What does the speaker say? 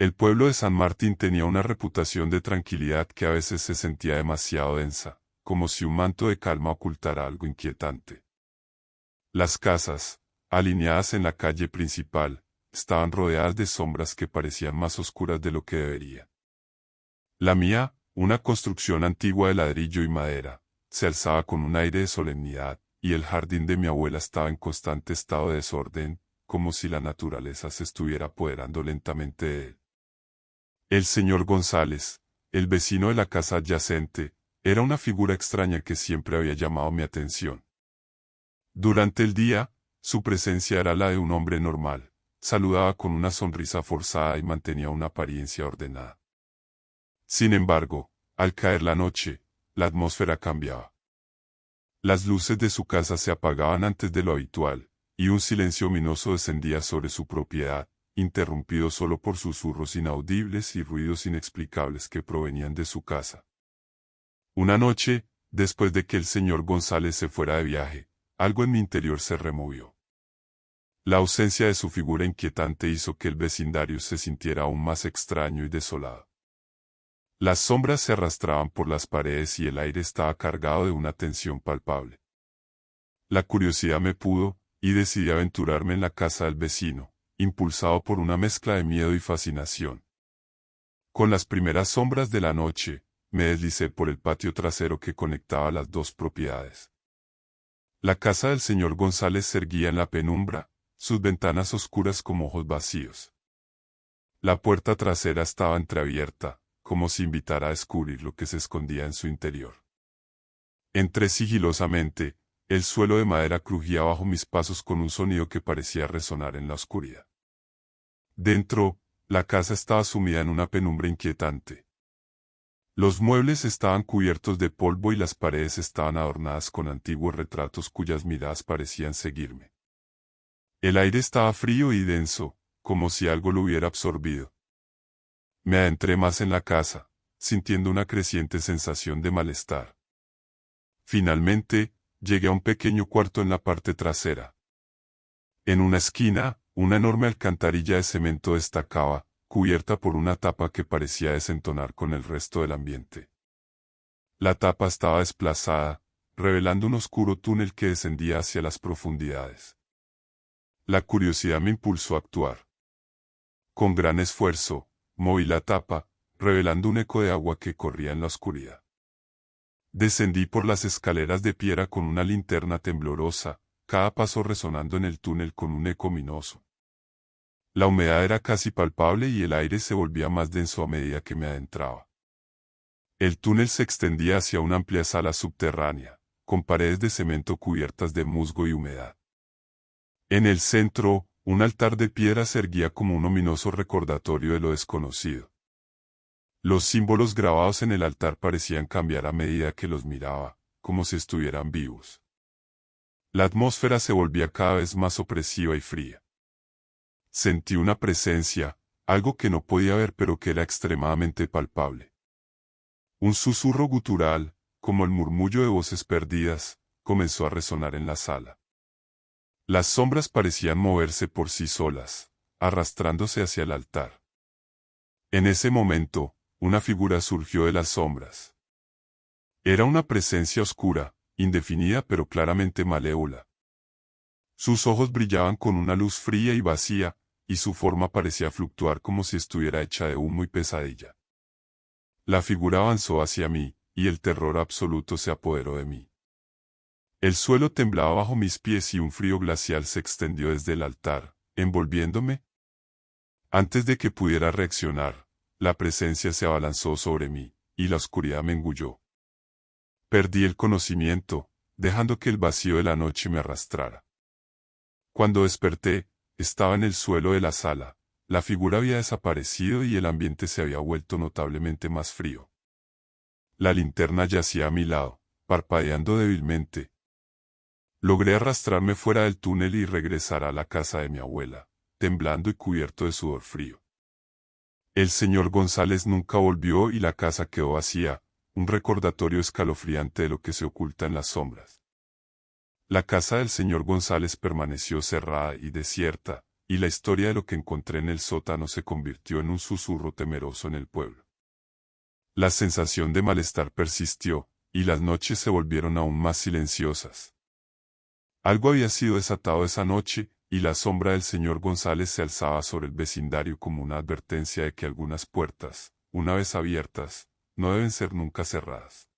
El pueblo de San Martín tenía una reputación de tranquilidad que a veces se sentía demasiado densa, como si un manto de calma ocultara algo inquietante. Las casas, alineadas en la calle principal, estaban rodeadas de sombras que parecían más oscuras de lo que debería. La mía, una construcción antigua de ladrillo y madera, se alzaba con un aire de solemnidad, y el jardín de mi abuela estaba en constante estado de desorden, como si la naturaleza se estuviera apoderando lentamente de él. El señor González, el vecino de la casa adyacente, era una figura extraña que siempre había llamado mi atención. Durante el día, su presencia era la de un hombre normal, saludaba con una sonrisa forzada y mantenía una apariencia ordenada. Sin embargo, al caer la noche, la atmósfera cambiaba. Las luces de su casa se apagaban antes de lo habitual, y un silencio ominoso descendía sobre su propiedad, interrumpido solo por susurros inaudibles y ruidos inexplicables que provenían de su casa. Una noche, después de que el señor González se fuera de viaje, algo en mi interior se removió. La ausencia de su figura inquietante hizo que el vecindario se sintiera aún más extraño y desolado. Las sombras se arrastraban por las paredes y el aire estaba cargado de una tensión palpable. La curiosidad me pudo, y decidí aventurarme en la casa del vecino, impulsado por una mezcla de miedo y fascinación. Con las primeras sombras de la noche, me deslicé por el patio trasero que conectaba las dos propiedades. La casa del señor González se erguía en la penumbra, sus ventanas oscuras como ojos vacíos. La puerta trasera estaba entreabierta, como si invitara a descubrir lo que se escondía en su interior. Entré sigilosamente, el suelo de madera crujía bajo mis pasos con un sonido que parecía resonar en la oscuridad. Dentro, la casa estaba sumida en una penumbra inquietante. Los muebles estaban cubiertos de polvo y las paredes estaban adornadas con antiguos retratos cuyas miradas parecían seguirme. El aire estaba frío y denso, como si algo lo hubiera absorbido. Me adentré más en la casa, sintiendo una creciente sensación de malestar. Finalmente, llegué a un pequeño cuarto en la parte trasera. En una esquina, una enorme alcantarilla de cemento destacaba, cubierta por una tapa que parecía desentonar con el resto del ambiente. La tapa estaba desplazada, revelando un oscuro túnel que descendía hacia las profundidades. La curiosidad me impulsó a actuar. Con gran esfuerzo, moví la tapa, revelando un eco de agua que corría en la oscuridad. Descendí por las escaleras de piedra con una linterna temblorosa, cada paso resonando en el túnel con un eco ominoso. La humedad era casi palpable y el aire se volvía más denso a medida que me adentraba. El túnel se extendía hacia una amplia sala subterránea, con paredes de cemento cubiertas de musgo y humedad. En el centro, un altar de piedra se erguía como un ominoso recordatorio de lo desconocido. Los símbolos grabados en el altar parecían cambiar a medida que los miraba, como si estuvieran vivos. La atmósfera se volvía cada vez más opresiva y fría. Sentí una presencia, algo que no podía ver pero que era extremadamente palpable. Un susurro gutural, como el murmullo de voces perdidas, comenzó a resonar en la sala. Las sombras parecían moverse por sí solas, arrastrándose hacia el altar. En ese momento, una figura surgió de las sombras. Era una presencia oscura, indefinida pero claramente malévola. Sus ojos brillaban con una luz fría y vacía, y su forma parecía fluctuar como si estuviera hecha de humo y pesadilla. La figura avanzó hacia mí, y el terror absoluto se apoderó de mí. El suelo temblaba bajo mis pies y un frío glacial se extendió desde el altar, envolviéndome. Antes de que pudiera reaccionar, la presencia se abalanzó sobre mí, y la oscuridad me engulló. Perdí el conocimiento, dejando que el vacío de la noche me arrastrara. Cuando desperté, estaba en el suelo de la sala, la figura había desaparecido y el ambiente se había vuelto notablemente más frío. La linterna yacía a mi lado, parpadeando débilmente. Logré arrastrarme fuera del túnel y regresar a la casa de mi abuela, temblando y cubierto de sudor frío. El señor González nunca volvió y la casa quedó vacía, un recordatorio escalofriante de lo que se oculta en las sombras. La casa del señor González permaneció cerrada y desierta, y la historia de lo que encontré en el sótano se convirtió en un susurro temeroso en el pueblo. La sensación de malestar persistió, y las noches se volvieron aún más silenciosas. Algo había sido desatado esa noche, y la sombra del señor González se alzaba sobre el vecindario como una advertencia de que algunas puertas, una vez abiertas, no deben ser nunca cerradas.